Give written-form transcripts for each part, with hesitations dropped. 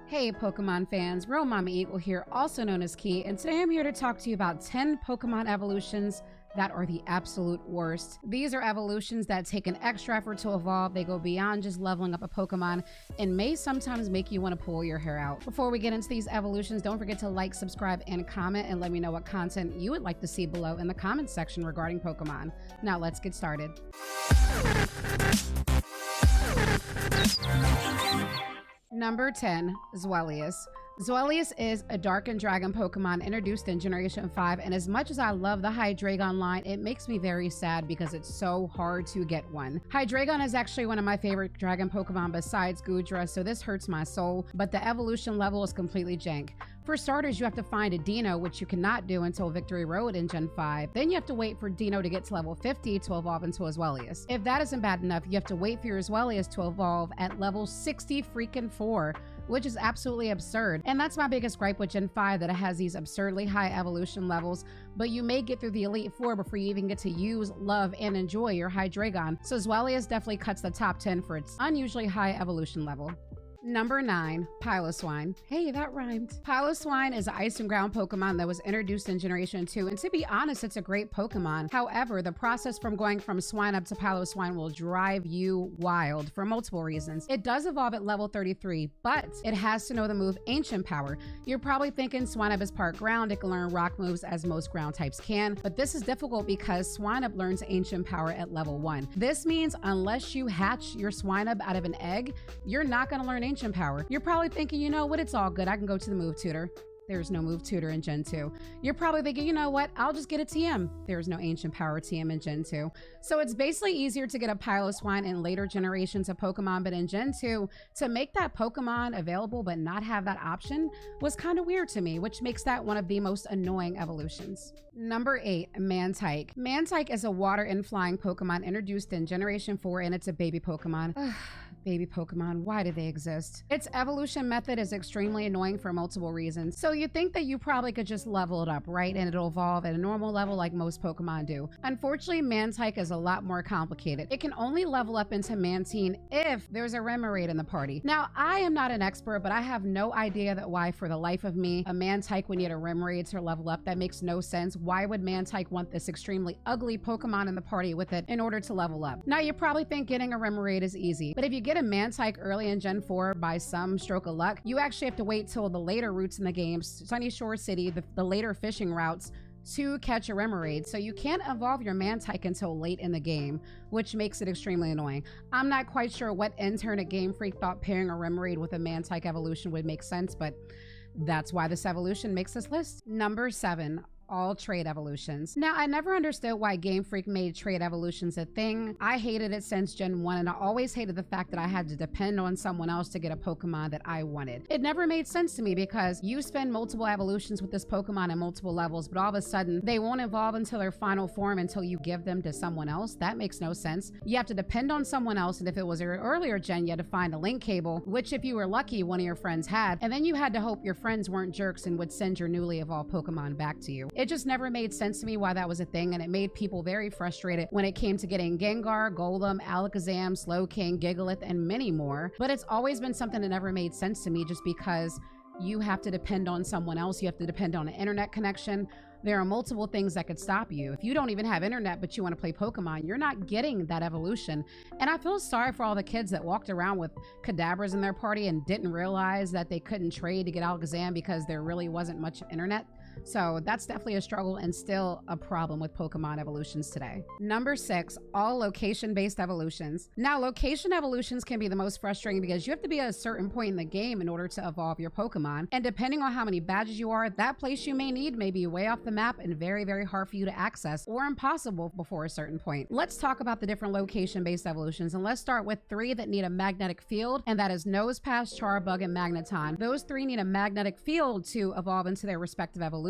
Hey Pokemon fans, Real Mama Eagle here, also known as Key, and today I'm here to talk to you about 10 Pokemon evolutions that are the absolute worst. These are evolutions that take an extra effort to evolve, they go beyond just leveling up a Pokemon, and may sometimes make you want to pull your hair out. Before we get into these evolutions, don't forget to like, subscribe, and comment, and let me know what content you would like to see below in the comments section regarding Pokemon. Now let's get started. Number 10, Zweilous. Zweilous is a Dark and Dragon Pokemon introduced in Generation 5, and as much as I love the Hydreigon line, it makes me very sad because it's so hard to get one. Hydreigon is actually one of my favorite Dragon Pokemon besides Goodra, so this hurts my soul, but the evolution level is completely jank. For starters, you have to find a Dino, which you cannot do until Victory Road in Gen 5. Then you have to wait for Dino to get to level 50 to evolve into a Zweilous. If that isn't bad enough, you have to wait for your Zweilous to evolve at level 64, which is absolutely absurd. And that's my biggest gripe with Gen 5, that it has these absurdly high evolution levels, but you may get through the Elite Four before you even get to use, love, and enjoy your Hydreigon. So Zweilous definitely cuts the top 10 for its unusually high evolution level. Number 9, Piloswine. Hey, that rhymed. Piloswine is an ice and ground Pokemon that was introduced in Generation 2, and to be honest, it's a great Pokemon. However, the process from going from Swinub to Piloswine will drive you wild for multiple reasons. It does evolve at level 33, but it has to know the move Ancient Power. You're probably thinking Swinub is part ground, it can learn rock moves as most ground types can, but this is difficult because Swinub learns Ancient Power at level 1. This means unless you hatch your Swinub out of an egg, you're not going to learn Ancient Power. You're probably thinking, you know what, it's all good, I can go to the move tutor. There's no move tutor in Gen 2. You're probably thinking, you know what, I'll just get a TM. There's no Ancient Power TM in Gen 2. So it's basically easier to get a Piloswine in later generations of Pokemon, but in Gen 2, to make that Pokemon available but not have that option was kind of weird to me, which makes that one of the most annoying evolutions. Number 8, Mantike. Mantike is a water and flying Pokemon introduced in Generation 4, and it's a baby Pokemon. Baby Pokemon, why do they exist? Its evolution method is extremely annoying for multiple reasons. So you think that you probably could just level it up, right? And it'll evolve at a normal level like most Pokemon do. Unfortunately, Mantike is a lot more complicated. It can only level up into Mantine if there's a Remoraid in the party. Now, I am not an expert, but I have no idea that why for the life of me, a Mantike would need a Remoraid to level up. That makes no sense. Why would Mantike want this extremely ugly Pokemon in the party with it in order to level up? Now, you probably think getting a Remoraid is easy, but if you get a Mantike early in Gen 4 by some stroke of luck, you actually have to wait till the later routes in the game, Sunny Shore City, the later fishing routes, to catch a Remoraid. So you can't evolve your Mantike until late in the game, which makes it extremely annoying. I'm not quite sure what intern at Game Freak thought pairing a Remoraid with a Mantike evolution would make sense, but that's why this evolution makes this list. Number 7, all trait evolutions. Now, I never understood why Game Freak made trait evolutions a thing. I hated it since Gen 1, and I always hated the fact that I had to depend on someone else to get a Pokemon that I wanted. It never made sense to me because you spend multiple evolutions with this Pokemon in multiple levels, but all of a sudden, they won't evolve until their final form until you give them to someone else. That makes no sense. You have to depend on someone else, and if it was an earlier gen, you had to find a link cable, which if you were lucky, one of your friends had, and then you had to hope your friends weren't jerks and would send your newly evolved Pokemon back to you. It just never made sense to me why that was a thing, and it made people very frustrated when it came to getting Gengar, Golem, Alakazam, Slowking, Gigalith, and many more. But it's always been something that never made sense to me just because you have to depend on someone else. You have to depend on an internet connection. There are multiple things that could stop you. If you don't even have internet, but you want to play Pokemon, you're not getting that evolution. And I feel sorry for all the kids that walked around with Kadabras in their party and didn't realize that they couldn't trade to get Alakazam because there really wasn't much internet. So that's definitely a struggle and still a problem with Pokemon evolutions today. Number 6, all location-based evolutions. Now, location evolutions can be the most frustrating because you have to be at a certain point in the game in order to evolve your Pokemon. And depending on how many badges you are, that place you may need may be way off the map and very, very hard for you to access or impossible before a certain point. Let's talk about the different location-based evolutions, and let's start with 3 that need a magnetic field, and that is Nosepass, Charbug, and Magneton. Those 3 need a magnetic field to evolve into their respective evolutions.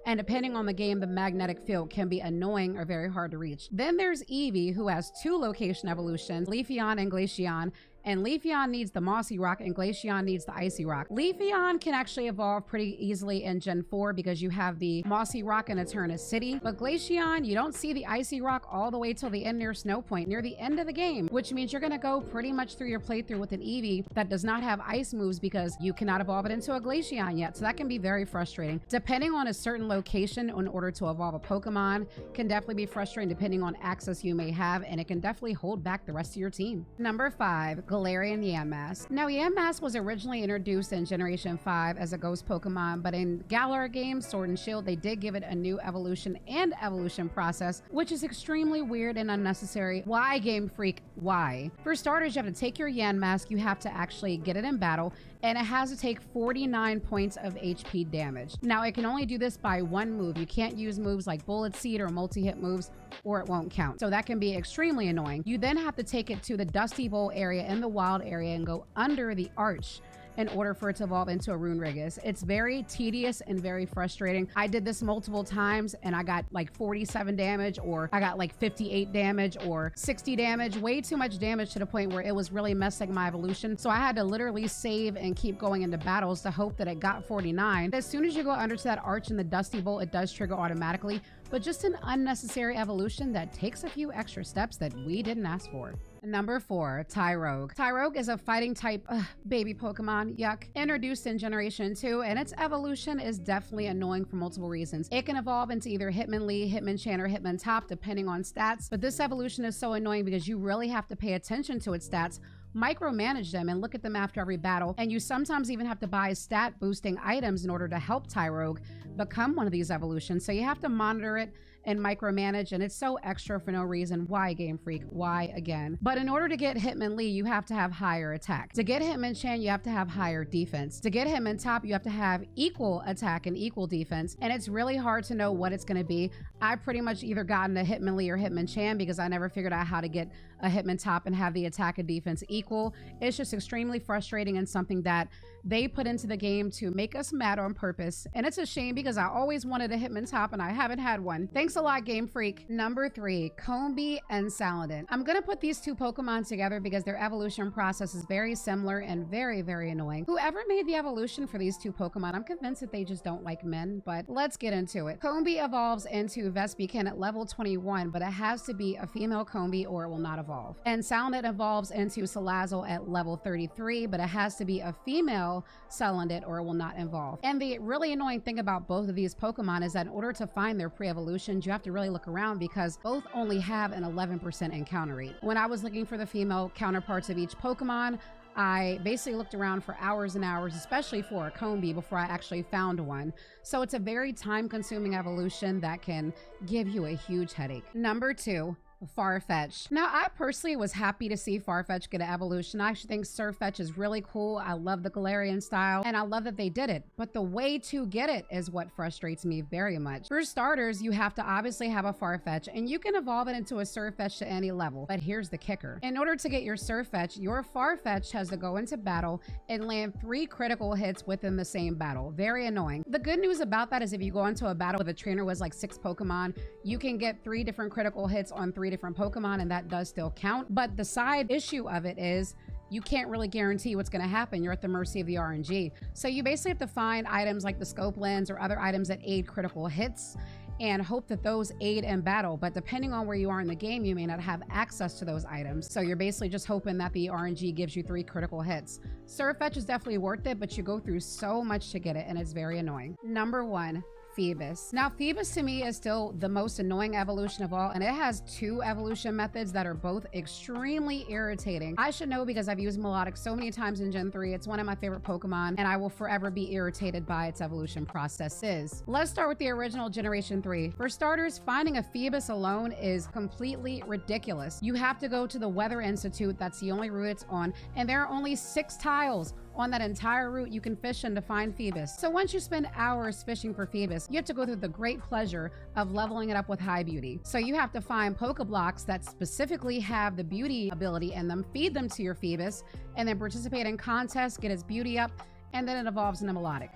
And depending on the game, the magnetic field can be annoying or very hard to reach. Then there's Eevee, who has 2 location evolutions, Leafeon and Glaceon, and Leafeon needs the Mossy Rock, and Glaceon needs the Icy Rock. Leafeon can actually evolve pretty easily in Gen 4 because you have the Mossy Rock in Eterna City, but Glaceon, you don't see the Icy Rock all the way till the end near Snow Point, near the end of the game, which means you're gonna go pretty much through your playthrough with an Eevee that does not have ice moves because you cannot evolve it into a Glaceon yet. So that can be very frustrating. Depending on a certain location in order to evolve a Pokemon can definitely be frustrating depending on access you may have, and it can definitely hold back the rest of your team. Number 5, Galarian Yamask. Now, Yamask was originally introduced in Generation 5 as a ghost Pokemon, but in Galar games, Sword and Shield, they did give it a new evolution and evolution process, which is extremely weird and unnecessary. Why, Game Freak? Why? For starters, you have to take your Yamask, you have to actually get it in battle, and it has to take 49 points of HP damage. Now, it can only do this by one move. You can't use moves like Bullet Seed or multi-hit moves, or it won't count. So that can be extremely annoying. You then have to take it to the Dusty Bowl area in the wild area and go under the arch in order for it to evolve into a Runerigus. It's very tedious and very frustrating. I did this multiple times and I got like 47 damage, or I got like 58 damage or 60 damage, way too much damage to the point where it was really messing my evolution. So I had to literally save and keep going into battles to hope that it got 49. As soon as you go under to that arch in the Dusty Bowl, it does trigger automatically, but just an unnecessary evolution that takes a few extra steps that we didn't ask for. Number 4, Tyrogue. Tyrogue is a fighting type baby Pokemon, yuck, introduced in Generation 2, and its evolution is definitely annoying for multiple reasons. It can evolve into either Hitmonlee, Hitmonchan, or Hitmontop, depending on stats, but this evolution is so annoying because you really have to pay attention to its stats, micromanage them, and look at them after every battle, and you sometimes even have to buy stat boosting items in order to help Tyrogue become one of these evolutions. So you have to monitor it and micromanage, and it's so extra for no reason. Why, Game Freak? Why again? But in order to get Hitmonlee, you have to have higher attack. To get Hitmonchan, you have to have higher defense. To get Hitmontop, you have to have equal attack and equal defense, and it's really hard to know what it's going to be. I pretty much either gotten a Hitmonlee or Hitmonchan because I never figured out how to get a Hitmontop and have the attack and defense equal. It's just extremely frustrating and something that they put into the game to make us mad on purpose. And it's a shame because I always wanted a Hitmontop and I haven't had one. Thanks a lot, Game Freak. Number 3, Combee and Salandit. I'm gonna put these two Pokemon together because their evolution process is very similar and very, very annoying. Whoever made the evolution for these two Pokemon, I'm convinced that they just don't like men, but let's get into it. Combee evolves into Vespiquen at level 21, but it has to be a female Combee or it will not evolve. And Salandit evolves into Salazzle at level 33, but it has to be a female Salandit or it will not evolve. And the really annoying thing about both of these Pokemon is that in order to find their pre-evolutions, you have to really look around because both only have an 11% encounter rate. When I was looking for the female counterparts of each Pokemon, I basically looked around for hours and hours, especially for a Combee, before I actually found one. So it's a very time-consuming evolution that can give you a huge headache. Number 2, Farfetch. Now, I personally was happy to see Farfetch get an evolution. I actually think Surfetch is really cool. I love the Galarian style, and I love that they did it. But the way to get it is what frustrates me very much. For starters, you have to obviously have a Farfetch, and you can evolve it into a Surfetch to any level. But here's the kicker. In order to get your Surfetch, your Farfetch has to go into battle and land 3 critical hits within the same battle. Very annoying. The good news about that is if you go into a battle with a trainer with like 6 Pokemon, you can get 3 different critical hits on 3 different Pokemon, and that does still count. But the side issue of it is you can't really guarantee what's going to happen. You're at the mercy of the RNG. So you basically have to find items like the scope lens or other items that aid critical hits and hope that those aid in battle. But depending on where you are in the game, you may not have access to those items. So you're basically just hoping that the RNG gives you 3 critical hits. Surfetch is definitely worth it, but you go through so much to get it, and it's very annoying. Number 1, Phoebus. Now, Phoebus to me is still the most annoying evolution of all, and it has 2 evolution methods that are both extremely irritating. I should know because I've used Melodic so many times in Gen 3. It's one of my favorite Pokemon, and I will forever be irritated by its evolution processes. Let's start with the original Generation 3. For starters, finding a Phoebus alone is completely ridiculous. You have to go to the Weather Institute. That's the only route it's on, and there are only 6 tiles on that entire route you can fish in to find Phoebus. So once you spend hours fishing for Phoebus, you have to go through the great pleasure of leveling it up with high beauty. So you have to find Pokeblocks that specifically have the beauty ability in them, feed them to your Phoebus, and then participate in contests, get its beauty up, and then it evolves into Melodic.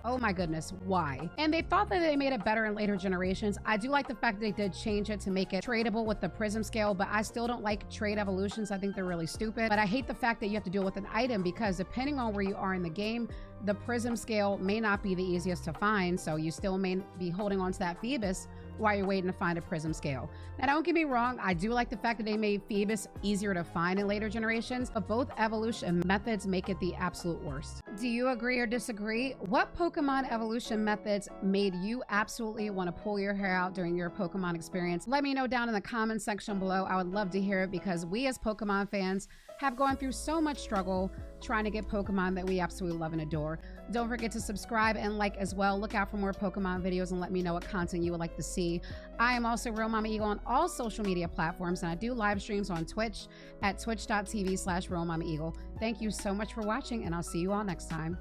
Oh my goodness, why? And they thought that they made it better in later generations. I do like the fact that they did change it to make it tradable with the prism scale, but I still don't like trade evolutions. I think they're really stupid. But I hate the fact that you have to deal with an item because depending on where you are in the game, the prism scale may not be the easiest to find, so you still may be holding on to that Phoebus while you're waiting to find a prism scale. Now, don't get me wrong, I do like the fact that they made Phoebus easier to find in later generations, but both evolution methods make it the absolute worst. Do you agree or disagree? What Pokemon evolution methods made you absolutely want to pull your hair out during your Pokemon experience? Let me know down in the comment section below. I would love to hear it because we as Pokemon fans have gone through so much struggle trying to get Pokemon that we absolutely love and adore. Don't forget to subscribe and like as well. Look out for more Pokemon videos and let me know what content you would like to see. I am also Real Mama Eagle on all social media platforms, and I do live streams on Twitch at twitch.tv/Real Mama Eagle. Thank you so much for watching, and I'll see you all next time.